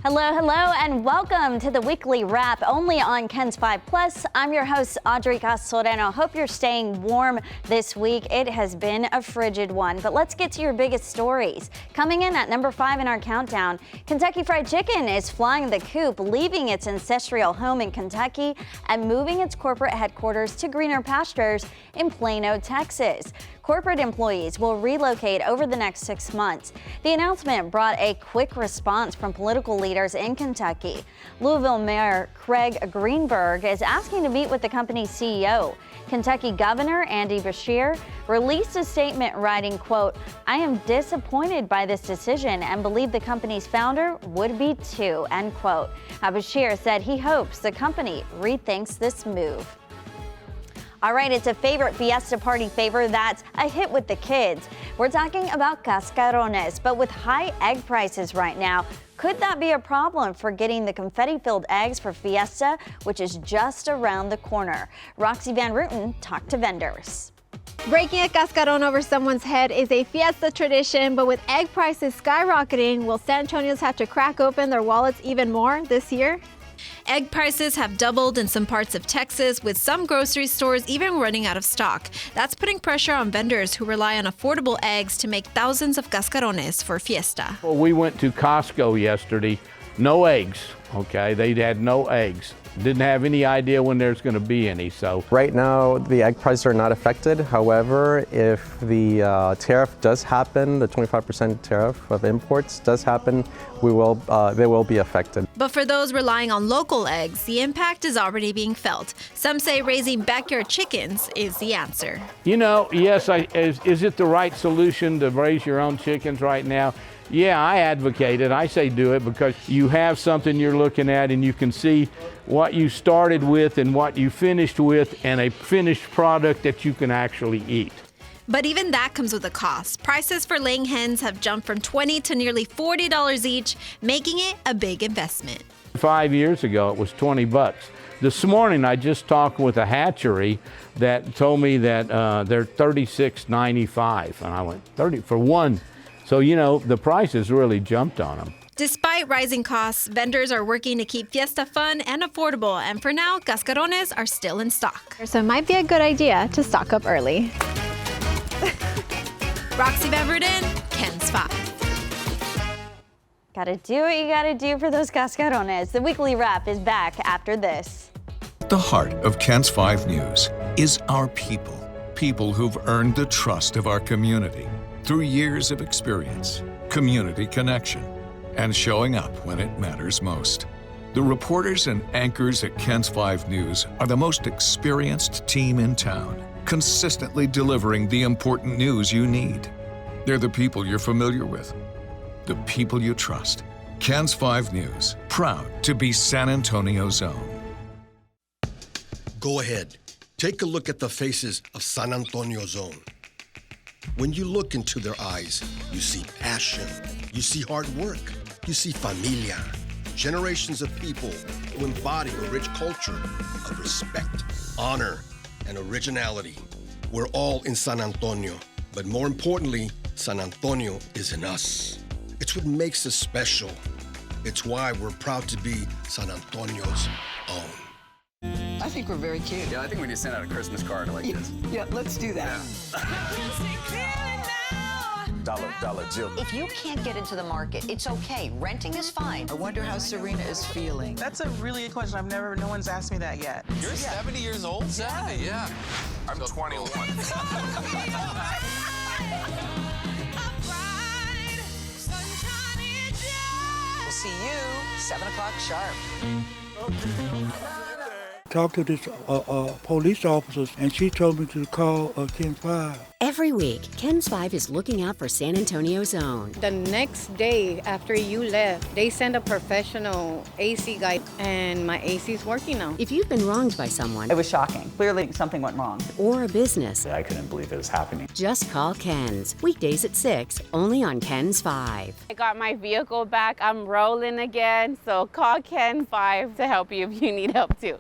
Hello, hello, and welcome to the weekly wrap only on Ken's 5 Plus. I'm your host, Audrey Castoreno. Hope you're staying warm this week. It has been a frigid one, but let's get to your biggest stories. Coming in at number 5 in our countdown, Kentucky Fried Chicken is flying the coop, leaving its ancestral home in Kentucky and moving its corporate headquarters to greener pastures in Plano, Texas. Corporate employees will relocate over the next 6 months. The announcement brought a quick response from political leaders in Kentucky. Louisville Mayor Craig Greenberg is asking to meet with the company's CEO. Kentucky Governor Andy Beshear released a statement writing, quote, "I am disappointed by this decision and believe the company's founder would be too," end quote. Beshear said he hopes the company rethinks this move. All right, it's a favorite Fiesta party favor that's a hit with the kids. We're talking about cascarones, but with high egg prices right now, could that be a problem for getting the confetti-filled eggs for Fiesta, which is just around the corner? Roxy Van Rooten talked to vendors. Breaking a cascaron over someone's head is a Fiesta tradition, but with egg prices skyrocketing, will San Antonians have to crack open their wallets even more this year? Egg prices have doubled in some parts of Texas, with some grocery stores even running out of stock. That's putting pressure on vendors who rely on affordable eggs to make thousands of cascarones for Fiesta. Well, we went to Costco yesterday, no eggs, okay? They had no eggs. Didn't have any idea when there's going to be any, so. Right now, the egg prices are not affected. However, if the tariff does happen, the 25% tariff of imports does happen, they will be affected. But for those relying on local eggs, the impact is already being felt. Some say raising backyard chickens is the answer. You know, yes, is it the right solution to raise your own chickens right now? Yeah, I advocate it. I say do it because you have something you're looking at and you can see what you started with and what you finished with and a finished product that you can actually eat. But even that comes with a cost. Prices for laying hens have jumped from $20 to nearly $40 each, making it a big investment. 5 years ago, it was 20 bucks. This morning, I just talked with a hatchery that told me that they're $36.95, and I went, 30 for one. So, you know, the prices really jumped on them. Despite rising costs, vendors are working to keep Fiesta fun and affordable, and for now, cascarones are still in stock. So it might be a good idea to stock up early. Roxy Van Rooten, Ken's 5. Gotta do what you gotta do for those cascarones. The weekly wrap is back after this. The heart of Ken's 5 News is our people. People who've earned the trust of our community through years of experience, community connection, and showing up when it matters most. The reporters and anchors at Ken's 5 News are the most experienced team in town, consistently delivering the important news you need. They're the people you're familiar with, the people you trust. Ken's 5 News, proud to be San Antonio's own. Go ahead, take a look at the faces of San Antonio's own. When you look into their eyes, you see passion, you see hard work, you see familia, generations of people who embody a rich culture of respect, honor, and originality. We're all in San Antonio, but more importantly, San Antonio is in us. It's what makes us special. It's why we're proud to be San Antonio's own. I think we're very cute. Yeah, I think we need to send out a Christmas card like this. Yeah, let's do that. Dollar Jill. If you can't get into the market, it's okay. Renting is fine. I wonder how Serena is feeling. That's a really good question. No one's asked me that yet. You're 70 years old? 70, yeah. I'm 21. We'll see you 7 o'clock sharp. Talked to this police officers, and she told me to call Ken 5. Every week, Ken's 5 is looking out for San Antonio's own. The next day after you left, they sent a professional AC guy, and my AC is working now. If you've been wronged by someone, It was shocking. Clearly, something went wrong. or a business, I couldn't believe it was happening. just call Ken's. Weekdays at 6, only on Ken's 5. I got my vehicle back. I'm rolling again, so call Ken 5 to help you if you need help too.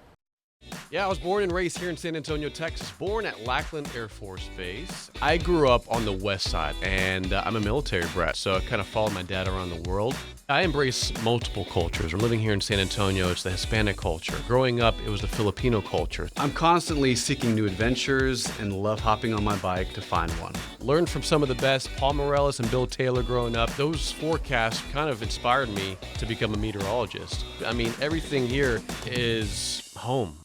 Yeah, I was born and raised here in San Antonio, Texas, born at Lackland Air Force Base. I grew up on the west side, and I'm a military brat, so I kind of followed my dad around the world. I embrace multiple cultures. We're living here in San Antonio, it's the Hispanic culture. Growing up, it was the Filipino culture. I'm constantly seeking new adventures and love hopping on my bike to find one. Learned from some of the best, Paul Morales and Bill Taylor growing up. Those forecasts kind of inspired me to become a meteorologist. I mean, everything here is home.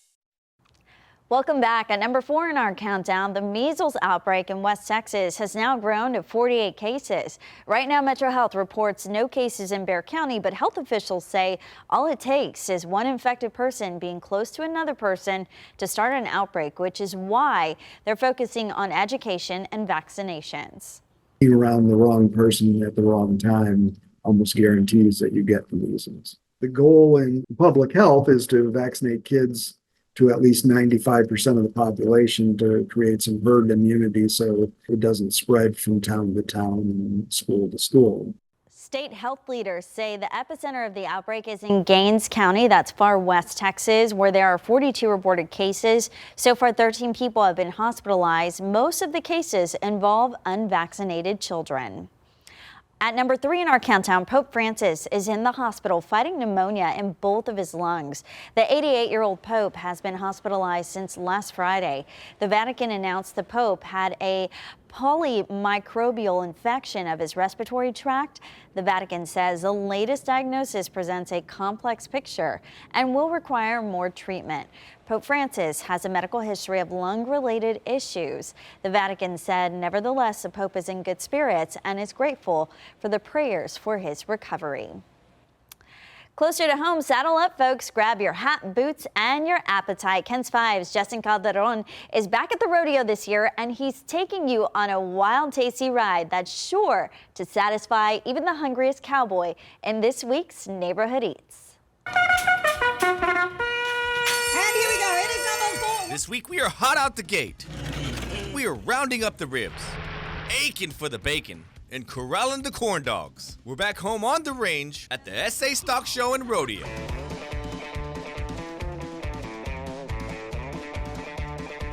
Welcome back. At number 4 in our countdown, the measles outbreak in West Texas has now grown to 48 cases. Right now, Metro Health reports no cases in Bexar County, but health officials say all it takes is one infected person being close to another person to start an outbreak, which is why they're focusing on education and vaccinations. Being around the wrong person at the wrong time almost guarantees that you get the measles. The goal in public health is to vaccinate kids to at least 95% of the population to create some herd immunity so it doesn't spread from town to town and school to school. State health leaders say the epicenter of the outbreak is in Gaines County, that's far west Texas, where there are 42 reported cases. So far, 13 people have been hospitalized. Most of the cases involve unvaccinated children. At number 3 in our countdown, Pope Francis is in the hospital fighting pneumonia in both of his lungs. The 88-year-old Pope has been hospitalized since last Friday. The Vatican announced the Pope had a polymicrobial infection of his respiratory tract. The Vatican says the latest diagnosis presents a complex picture and will require more treatment. Pope Francis has a medical history of lung-related issues. The Vatican said, nevertheless, the Pope is in good spirits and is grateful for the prayers for his recovery. Closer to home, saddle up, folks. Grab your hat, boots, and your appetite. Ken's 5's Justin Calderon is back at the rodeo this year, and he's taking you on a wild, tasty ride that's sure to satisfy even the hungriest cowboy in this week's Neighborhood Eats. This week we are hot out the gate. We are rounding up the ribs, aching for the bacon, and corralling the corn dogs. We're back home on the range at the SA Stock Show and Rodeo.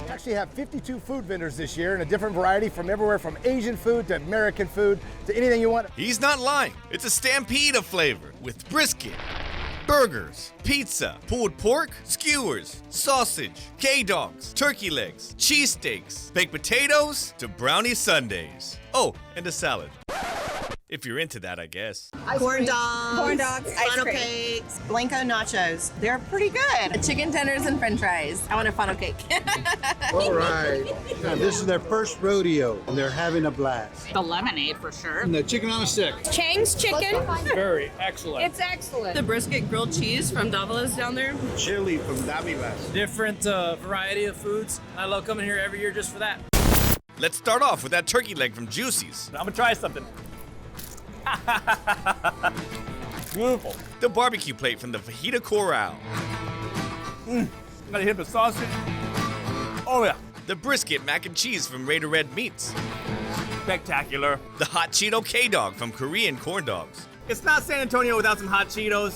We actually have 52 food vendors this year in a different variety from everywhere from Asian food to American food to anything you want. He's not lying. It's a stampede of flavor with brisket, burgers, pizza, pulled pork, skewers, sausage, K-dogs, turkey legs, cheesesteaks, baked potatoes to brownie sundaes. Oh, and a salad. If you're into that, I guess. Corn dogs, funnel cakes, Blanco nachos. They're pretty good. Chicken tenders and french fries. I want a funnel cake. All right. Now, this is their first rodeo, and they're having a blast. The lemonade, for sure. And the chicken on a stick. Chang's chicken. Very excellent. It's excellent. The brisket grilled cheese from Davila's down there. Chili from Davila's. Different variety of foods. I love coming here every year just for that. Let's start off with that turkey leg from Juicy's. I'm gonna try something. Beautiful. The barbecue plate from the Fajita Corral. Gotta hit the sausage. Oh yeah. The brisket mac and cheese from Raider Red Meats. Spectacular. The hot Cheeto K-Dog from Korean Corn Dogs. It's not San Antonio without some hot Cheetos.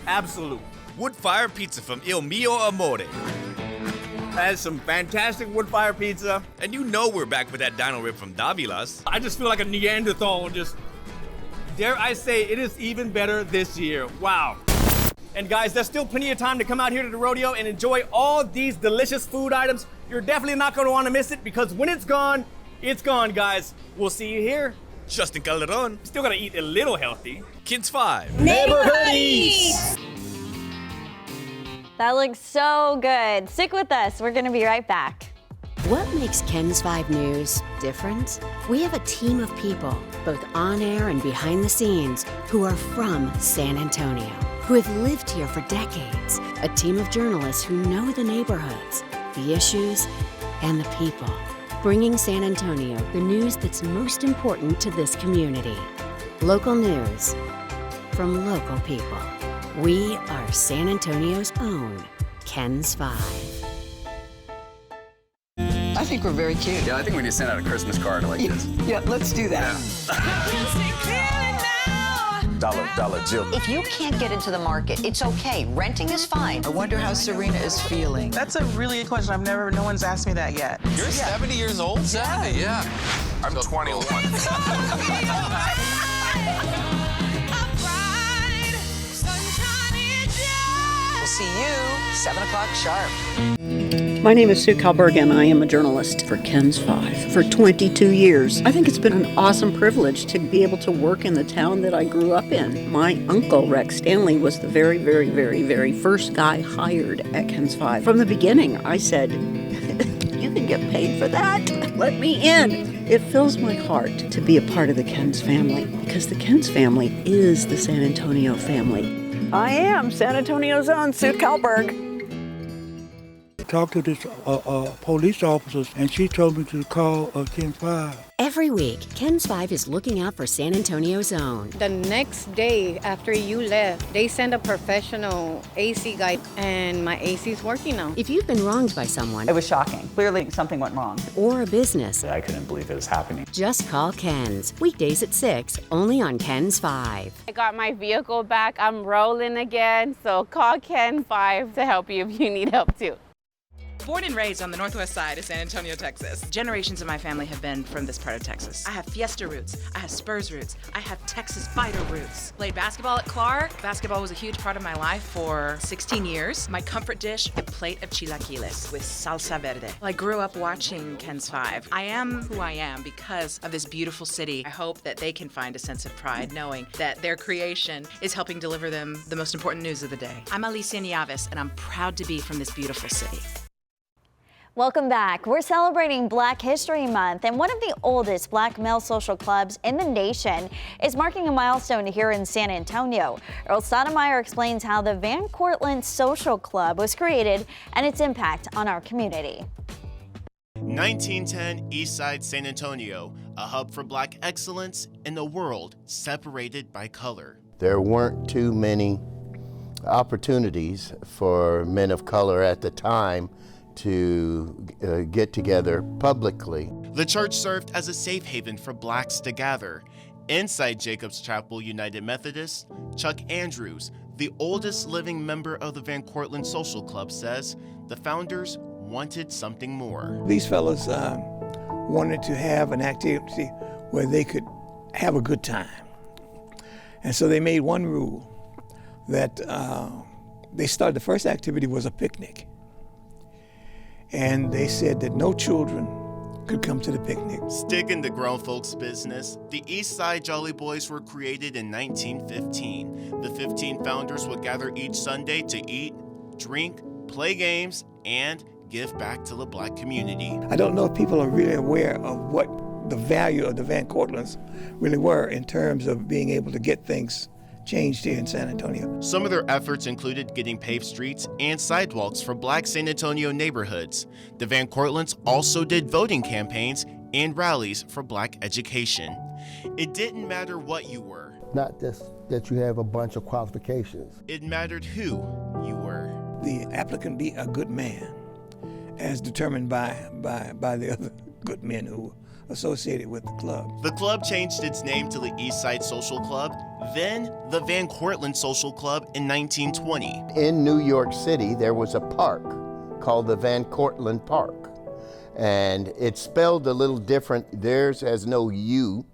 Absolute. Wood fire pizza from Il Mio Amore. That is some fantastic wood fire pizza. And you know we're back with that dino rib from Davila's. I just feel like a Neanderthal, just, dare I say, it is even better this year. Wow. And guys, there's still plenty of time to come out here to the rodeo and enjoy all these delicious food items. You're definitely not gonna wanna miss it because when it's gone, guys. We'll see you here. Justin Calderon. Still gotta eat a little healthy. Kids 5. Neighborhood Eats. That looks so good. Stick with us. We're going to be right back. What makes Ken's 5 News different? We have a team of people, both on air and behind the scenes, who are from San Antonio, who have lived here for decades. A team of journalists who know the neighborhoods, the issues, and the people, bringing San Antonio the news that's most important to this community. Local news from local people. We are San Antonio's own Ken's 5. I think we're very cute. Yeah, I think we need to send out a Christmas card like this. Yeah, let's do that. Dollar Jill. If you can't get into the market, it's okay. Renting is fine. I wonder how Serena is feeling. That's a really good question. No one's asked me that yet. You're 70 years old, 70, yeah. I'm 21. We'll see you 7 o'clock sharp. My name is Sue Kalberg, and I am a journalist for KENS 5 for 22 years. I think it's been an awesome privilege to be able to work in the town that I grew up in. My uncle, Rex Stanley, was the very first guy hired at KENS 5. From the beginning, I said, you can get paid for that? Let me in. It fills my heart to be a part of the KENS family, because the KENS family is the San Antonio family. I am San Antonio's own Sue Kalberg. Talked to this police officers, and she told me to call KENS 5. Every week, KENS 5 is looking out for San Antonio's own. The next day after you left, they sent a professional AC guy, and my AC's working now. If you've been wronged by someone, It was shocking. Clearly something went wrong. or a business, I couldn't believe it was happening. just call KENS. Weekdays at 6, only on KENS 5. I got my vehicle back. I'm rolling again, so call KENS 5 to help you if you need help too. Born and raised on the northwest side of San Antonio, Texas. Generations of my family have been from this part of Texas. I have Fiesta roots, I have Spurs roots, I have Texas Fighter roots. Played basketball at Clark. Basketball was a huge part of my life for 16 years. My comfort dish, a plate of chilaquiles with salsa verde. I grew up watching KENS 5. I am who I am because of this beautiful city. I hope that they can find a sense of pride knowing that their creation is helping deliver them the most important news of the day. I'm Alicia Nieves, and I'm proud to be from this beautiful city. Welcome back. We're celebrating Black History Month, and one of the oldest Black male social clubs in the nation is marking a milestone here in San Antonio. Earl Stoudemire explains how the Van Cortlandt Social Club was created and its impact on our community. 1910 Eastside San Antonio, a hub for Black excellence in a world separated by color. There weren't too many opportunities for men of color at the time to get together publicly. The church served as a safe haven for Blacks to gather. Inside Jacob's Chapel United Methodist, Chuck Andrews, the oldest living member of the Van Cortlandt Social Club, says the founders wanted something more. These fellas wanted to have an activity where they could have a good time. And so they made one rule that the first activity was a picnic. And they said that no children could come to the picnic. Sticking to grown folks' business, the East Side Jolly Boys were created in 1915. The 15 founders would gather each Sunday to eat, drink, play games, and give back to the Black community. I don't know if people are really aware of what the value of the Van Cortlandts really were in terms of being able to get things changed here in San Antonio. Some of their efforts included getting paved streets and sidewalks for Black San Antonio neighborhoods. The Van Cortlandts also did voting campaigns and rallies for Black education. It didn't matter what you were. Not just that you have a bunch of qualifications. It mattered who you were. The applicant be a good man, as determined by the other good men who associated with the club. The club changed its name to the East Side Social Club, then the Van Cortlandt Social Club in 1920. In New York City, there was a park called the Van Cortlandt Park. And it's spelled a little different. Theirs has no U.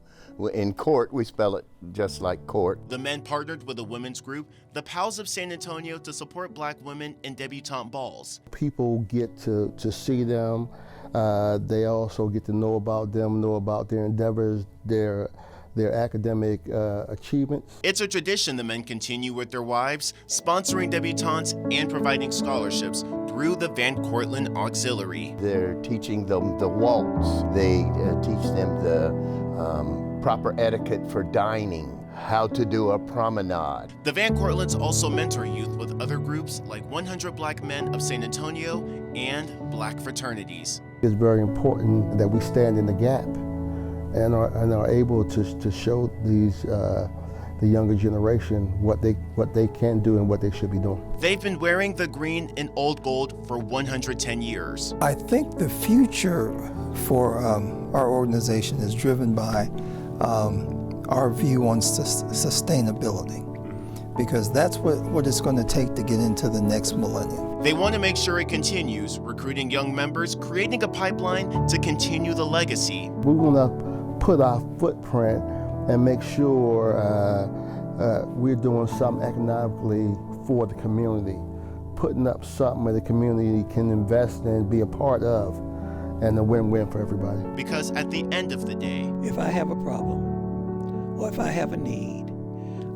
In court, we spell it just like court. The men partnered with a women's group, the Pals of San Antonio, to support Black women in debutante balls. People get to see them. They also get to know about them, know about their endeavors, their academic achievements. It's a tradition the men continue with their wives, sponsoring debutantes and providing scholarships through the Van Cortlandt Auxiliary. They're teaching them the waltz. They teach them the proper etiquette for dining, how to do a promenade. The Van Cortlandts also mentor youth with other groups like 100 Black Men of San Antonio and Black fraternities. It's very important that we stand in the gap and are able to show these the younger generation what they can do and what they should be doing. They've been wearing the green and old gold for 110 years. I think the future for our organization is driven by our view on sustainability, because that's what it's going to take to get into the next millennium. They want to make sure it continues, recruiting young members, creating a pipeline to continue the legacy. We want to put our footprint and make sure we're doing something economically for the community, putting up something that the community can invest in, be a part of, and a win-win for everybody. Because at the end of the day, if I have a problem or if I have a need,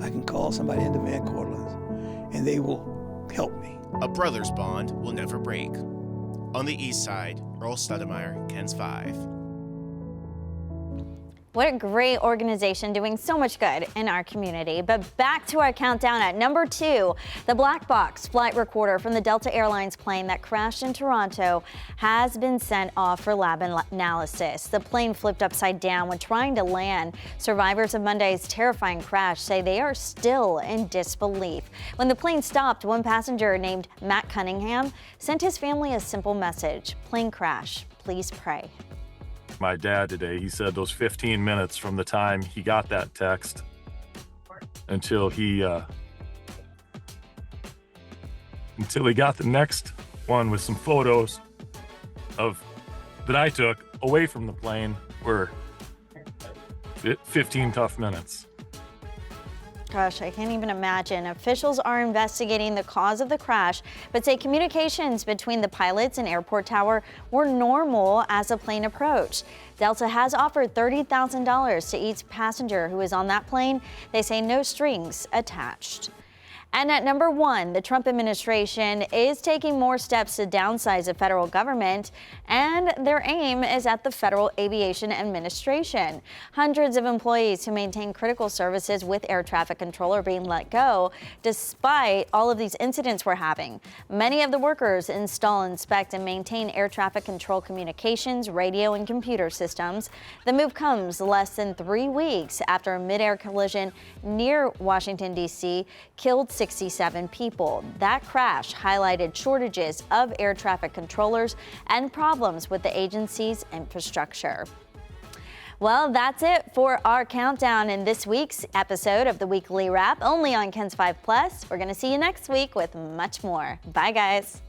I can call somebody in the Van Cortlandt and they will help me. A brother's bond will never break. On the east side, Earl Stoudemire, KENS 5. What a great organization doing so much good in our community. But back to our countdown at number 2, the black box flight recorder from the Delta Airlines plane that crashed in Toronto has been sent off for lab analysis. The plane flipped upside down when trying to land. Survivors of Monday's terrifying crash say they are still in disbelief. When the plane stopped, one passenger named Matt Cunningham sent his family a simple message: plane crash, please pray. My dad today, he said those 15 minutes from the time he got that text until he got the next one with some photos that I took away from the plane were 15 tough minutes. Gosh, I can't even imagine. Officials are investigating the cause of the crash, but say communications between the pilots and airport tower were normal as the plane approached. Delta has offered $30,000 to each passenger who is on that plane. They say no strings attached. And at number 1, the Trump administration is taking more steps to downsize the federal government, and their aim is at the Federal Aviation Administration. Hundreds of employees who maintain critical services with air traffic control are being let go, despite all of these incidents we're having. Many of the workers install, inspect, and maintain air traffic control communications, radio, and computer systems. The move comes less than 3 weeks after a mid-air collision near Washington, D.C. killed 67 people. That crash highlighted shortages of air traffic controllers and problems with the agency's infrastructure. Well, that's it for our countdown in this week's episode of the Weekly Wrap, only on KENS 5 Plus. We're going to see you next week with much more. Bye, guys.